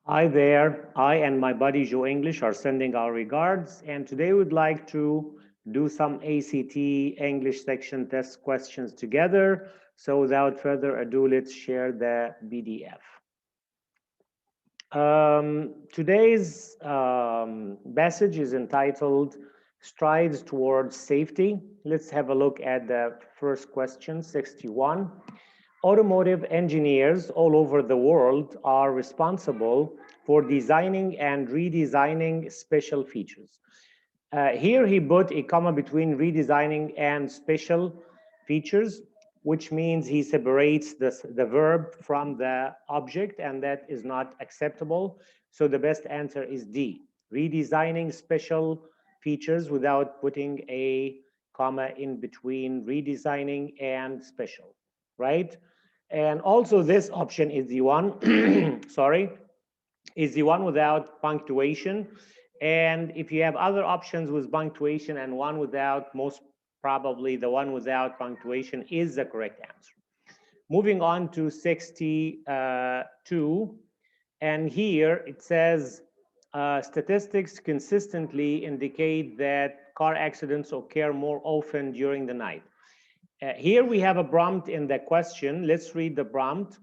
Hi there. I and my buddy Joe English are sending our regards, and today we'd like to do some ACT English section test questions together. So without further ado, let's share the PDF. Today's message is entitled Strides Towards Safety. Let's have a look at the first question, 61. Automotive engineers all over the world are responsible for designing and redesigning special features. Here he put a comma between redesigning and special features, which means he separates the verb from the object, and that is not acceptable. So the best answer is D, redesigning special features without putting a comma in between redesigning and special, right? And also this option is the one, sorry, is the one without punctuation. And if you have other options with punctuation and one without, most probably the one without punctuation is the correct answer. Moving on to 62, and here it says statistics consistently indicate that car accidents occur more often during the night. Here we have a prompt in the question. Let's read the prompt.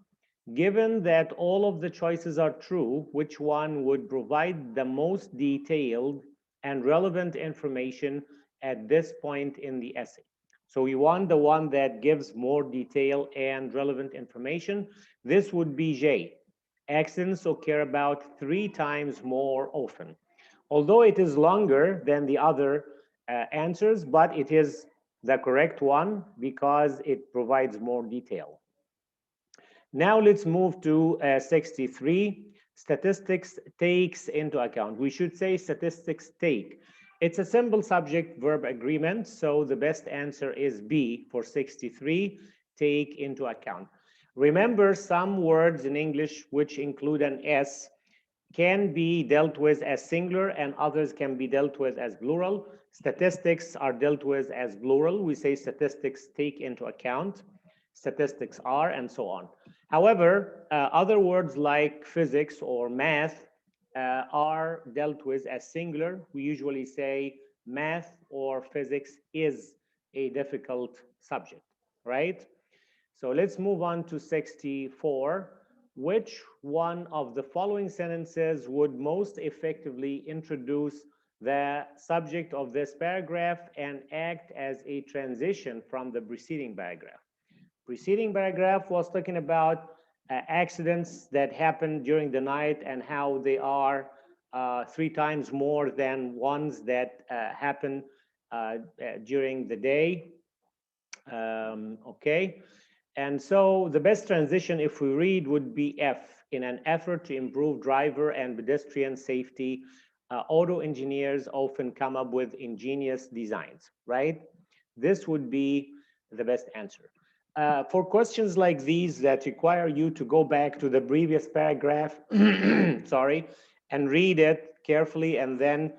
Given that all of the choices are true, which one would provide the most detailed and relevant information at this point in the essay? So we want the one that gives more detail and relevant information. This would be J. Accidents occur about 3 times more often. Although it is longer than the other answers, but it is the correct one because it provides more detail. Now let's move to 63. Statistics takes into account. We should say statistics take. It's a simple subject verb agreement, so the best answer is B for 63, take into account. Remember, some words in English which include an S can be dealt with as singular and others can be dealt with as plural. Statistics are dealt with as plural. We say statistics take into account, statistics are, and so on. However, other words like physics or math are dealt with as singular. We usually say math or physics is a difficult subject, right? So let's move on to 64. Which one of the following sentences would most effectively introduce the subject of this paragraph and act as a transition from the preceding paragraph? Preceding paragraph was talking about accidents that happen during the night and how they are 3 times more than ones that happen during the day. Okay. And so the best transition, if we read, would be F. In an effort to improve driver and pedestrian safety, auto engineers often come up with ingenious designs, right? This would be the best answer. For questions like these that require you to go back to the previous paragraph, sorry, and read it carefully and then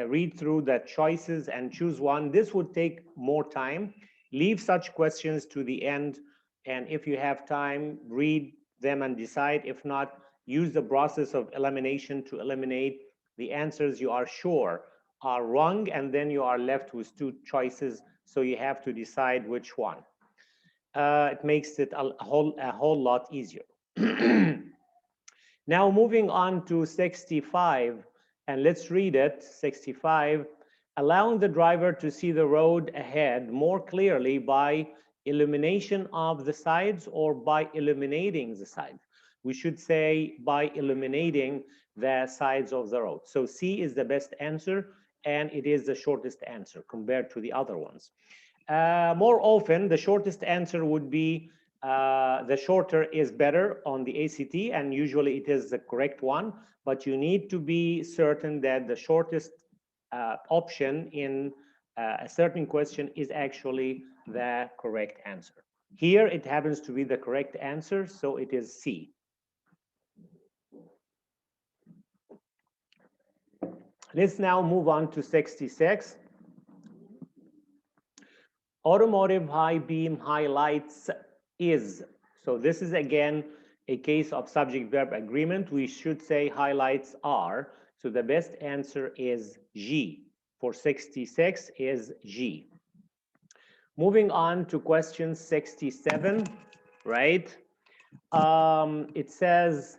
read through the choices and choose one, this would take more time. Leave such questions to the end, and if you have time, read them and decide. If not, use the process of elimination to eliminate the answers you are sure are wrong, and then you are left with 2 choices, so you have to decide which one. It makes it a whole lot easier. Now moving on to 65, and let's read it. 65, allowing the driver to see the road ahead more clearly by illumination of the sides or by illuminating the sides. We should say by illuminating the sides of the road. So C is the best answer, and it is the shortest answer compared to the other ones. More often, the shortest answer would be the shorter is better on the ACT, and usually it is the correct one, but you need to be certain that the shortest option in a certain question is actually the correct answer. Here, it happens to be the correct answer, so it is C. Let's now move on to 66. Automotive high beam highlights is. So this is again a case of subject-verb agreement, we should say highlights are. So the best answer is G. For 66 is G. Moving on to question 67, right? It says,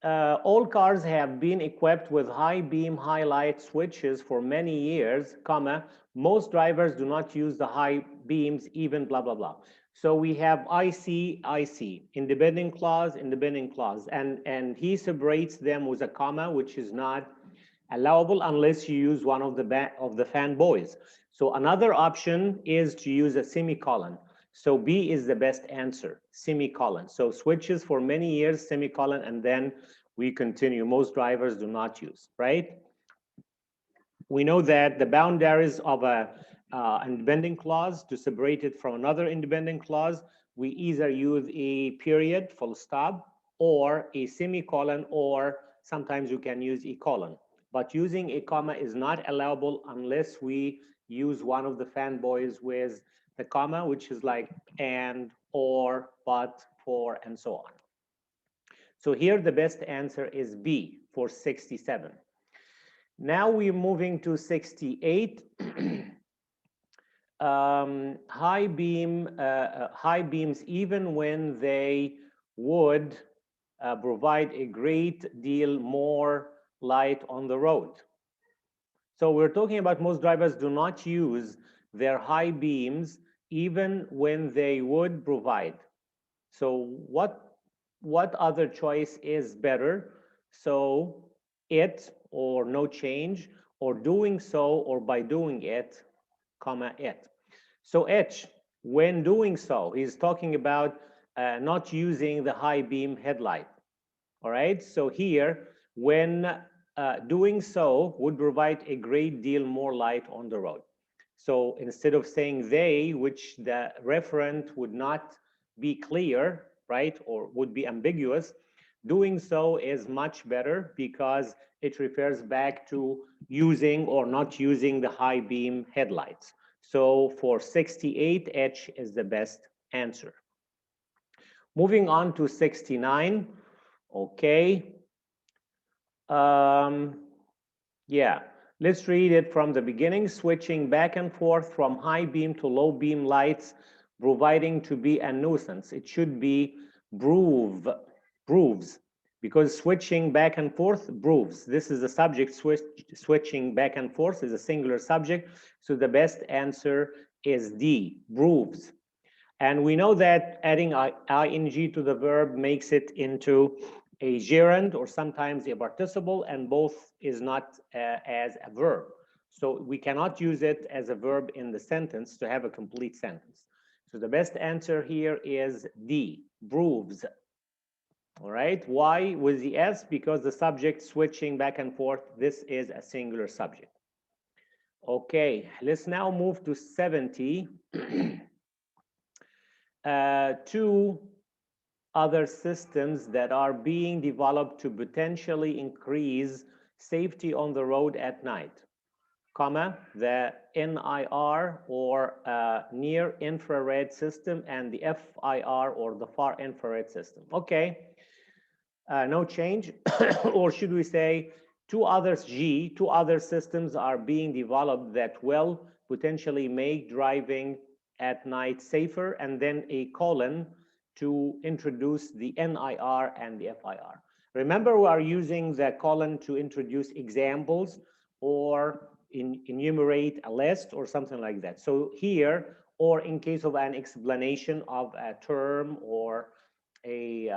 all cars have been equipped with high beam highlight switches for many years, comma, most drivers do not use the high beams even blah, blah, blah. So we have IC, independent clause, and he separates them with a comma, which is not allowable unless you use one of the fanboys. So another option is to use a semicolon. So B is the best answer, semicolon. So switches for many years, semicolon, and then we continue. Most drivers do not use, right? We know that the boundaries of a independent clause, to separate it from another independent clause, we either use a period, full stop, or a semicolon, or sometimes you can use a colon. But using a comma is not allowable unless we use one of the fanboys with the comma, which is like and, or, but, for, and so on. So here the best answer is B for 67. Now we're moving to 68. High beams, even when they would provide a great deal more light on the road. So we're talking about most drivers do not use their high beams even when they would provide. So what other choice is better? So it, or no change, or doing so, or by doing it, comma, it. So H, when doing so, he's talking about not using the high beam headlight. All right, so here, when doing so would provide a great deal more light on the road. So instead of saying they, which the referent would not be clear, right, or would be ambiguous, doing so is much better because it refers back to using or not using the high beam headlights. So for 68, H is the best answer. Moving on to 69, okay. Yeah, let's read it from the beginning. Switching back and forth from high beam to low beam lights, proving to be a nuisance. It should be proves, because switching back and forth proves. This is the subject, switching back and forth is a singular subject. So the best answer is D, proves. And we know that adding ing to the verb makes it into a gerund or sometimes a participle, and both is not as a verb. So we cannot use it as a verb in the sentence to have a complete sentence. So the best answer here is D, proves. All right, why with the S? Because the subject switching back and forth, this is a singular subject. Okay, let's now move to 70. Two other systems that are being developed to potentially increase safety on the road at night, comma, the NIR or near infrared system and the FIR or the far infrared system. Okay, no change. Or should we say two other systems are being developed that will potentially make driving at night safer, and then a colon to introduce the NIR and the FIR. Remember, we are using the colon to introduce examples or enumerate a list or something like that. So here, or in case of an explanation of a term or a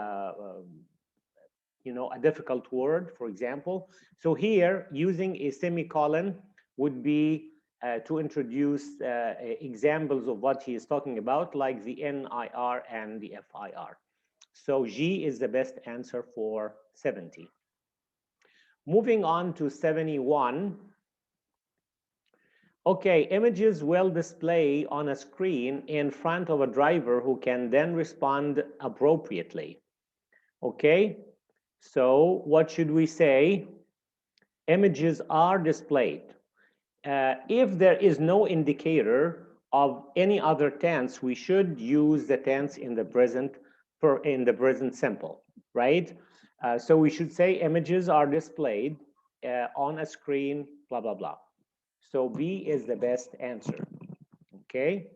a difficult word, for example. So here, using a semicolon would be to introduce examples of what he is talking about, like the NIR and the FIR. So G is the best answer for 70. Moving on to 71. Okay, images will display on a screen in front of a driver who can then respond appropriately. Okay, so what should we say? Images are displayed. If there is no indicator of any other tense, we should use the tense in the present in the present simple, right? So we should say images are displayed on a screen, blah, blah, blah. So B is the best answer, okay?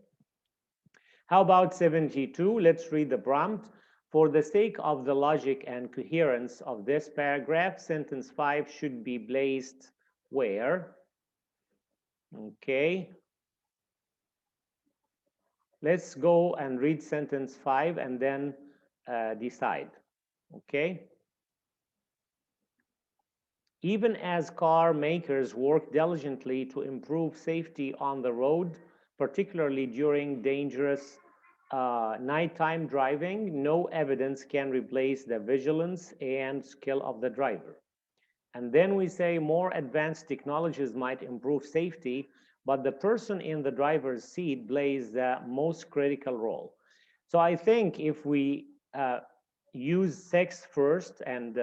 How about 72? Let's read the prompt. For the sake of the logic and coherence of this paragraph, sentence 5 should be placed where? Okay. Let's go and read sentence 5 and then decide, okay? Even as car makers work diligently to improve safety on the road, particularly during dangerous nighttime driving, no evidence can replace the vigilance and skill of the driver. And then we say more advanced technologies might improve safety, but the person in the driver's seat plays the most critical role. So I think if we use 6 first and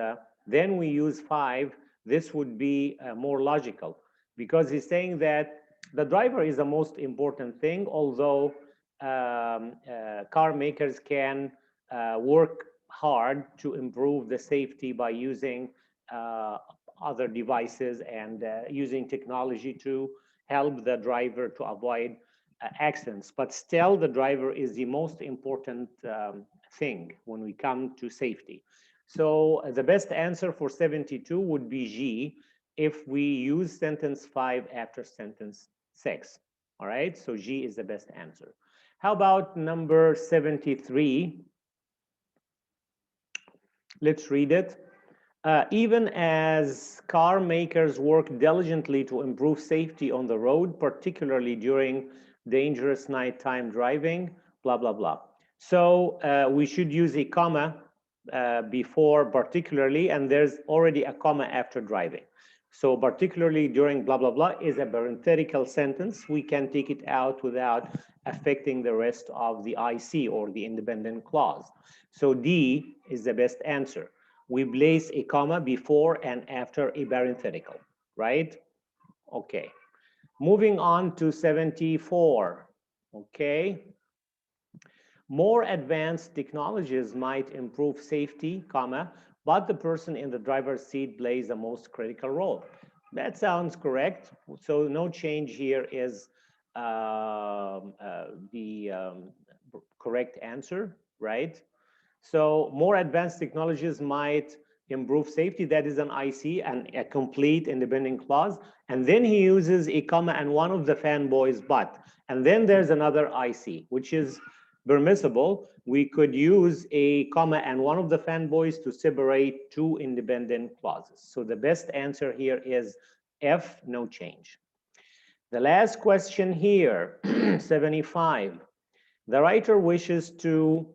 then we use 5, this would be more logical, because he's saying that the driver is the most important thing, although car makers can work hard to improve the safety by using other devices and using technology to help the driver to avoid accidents. But still, the driver is the most important thing when we come to safety. So the best answer for 72 would be G if we use sentence 5 after sentence 6. All right, so G is the best answer. How about number 73? Let's read it. Even as car makers work diligently to improve safety on the road, particularly during dangerous nighttime driving, blah, blah, blah. So we should use a comma before particularly, and there's already a comma after driving. So particularly during blah, blah, blah is a parenthetical sentence. We can take it out without affecting the rest of the IC or the independent clause. So D is the best answer. We place a comma before and after a parenthetical, right? Okay. Moving on to 74, okay? More advanced technologies might improve safety, comma, but the person in the driver's seat plays the most critical role. That sounds correct. So no change here is the correct answer, right? So more advanced technologies might improve safety. That is an IC and a complete independent clause. And then he uses a comma and one of the fanboys but. And then there's another IC, which is permissible. We could use a comma and one of the fanboys to separate two independent clauses. So the best answer here is F, no change. The last question here, 75. The writer wishes to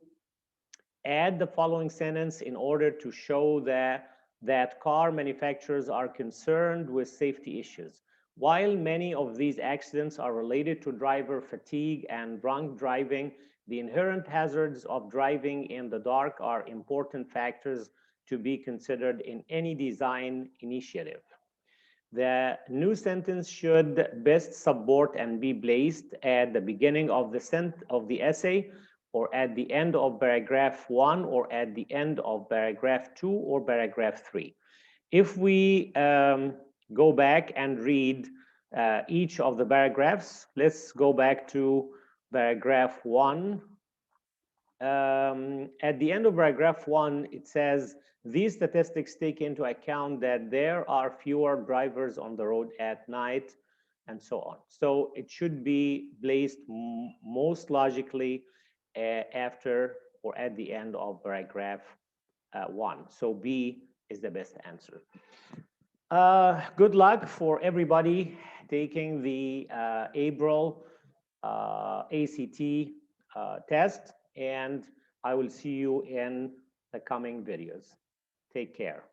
add the following sentence in order to show that car manufacturers are concerned with safety issues. While many of these accidents are related to driver fatigue and drunk driving, the inherent hazards of driving in the dark are important factors to be considered in any design initiative. The new sentence should best support and be placed at the beginning of the essay, or at the end of paragraph 1, or at the end of paragraph 2, or paragraph 3. If we go back and read each of the paragraphs, let's go back to paragraph 1. At the end of paragraph 1, it says, these statistics take into account that there are fewer drivers on the road at night, and so on. So it should be placed most logically after or at the end of paragraph 1. So B is the best answer. Good luck for everybody taking the April ACT test, and I will see you in the coming videos. Take care.